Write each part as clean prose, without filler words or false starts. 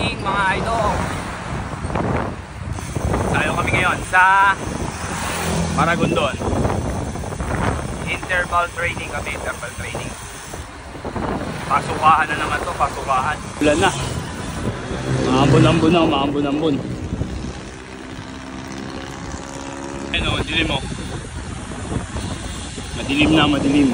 morning mga idol. Tayo kami ngayon sa Maragondon. Interval training kami, interval training. Pasukaan na naman to, pasukaan. Ulan na. Maambon-ambon na, maambon-ambon. Ayun o, dilim mo. Madilim na, madilim.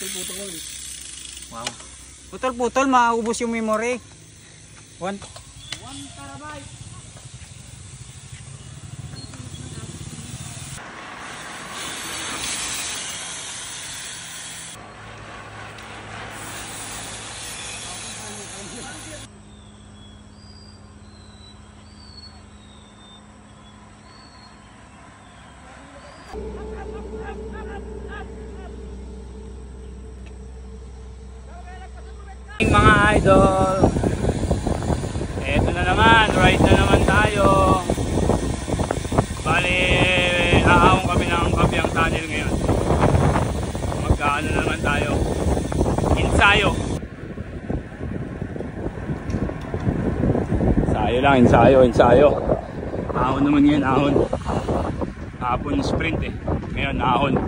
Putol-putol. Wow. Putol-putol, maubos yung memory. 1 terabyte. Mga idol, eto na naman, ride na naman tayo. Bali, aahon kami ng Kabyang Tunnel ngayon. Magkaano na naman tayo, ensayo. Ensayo lang, ensayo. Ahon naman ngayon, ahon. Hapon sprint eh, ngayon ahon.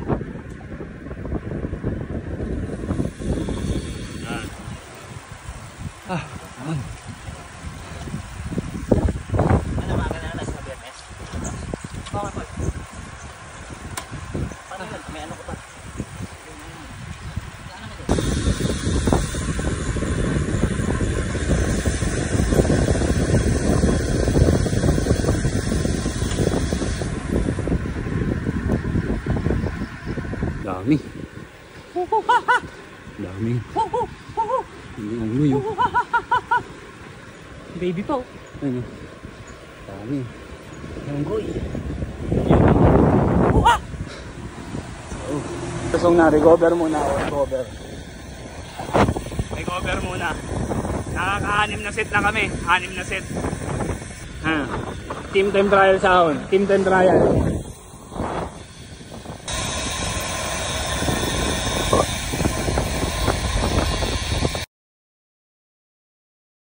Aman. Ano mga kanalas na biyernes? Paano ba? Paano ba? May ano ko pa? Dami. Dami. Ulo yun. Baby po. Ano? Dami. Nanggoy. So na-recover muna ako. Recover muna. Nakaka-6 na set na kami. 6 na set. Team time trial sound. Team time trial.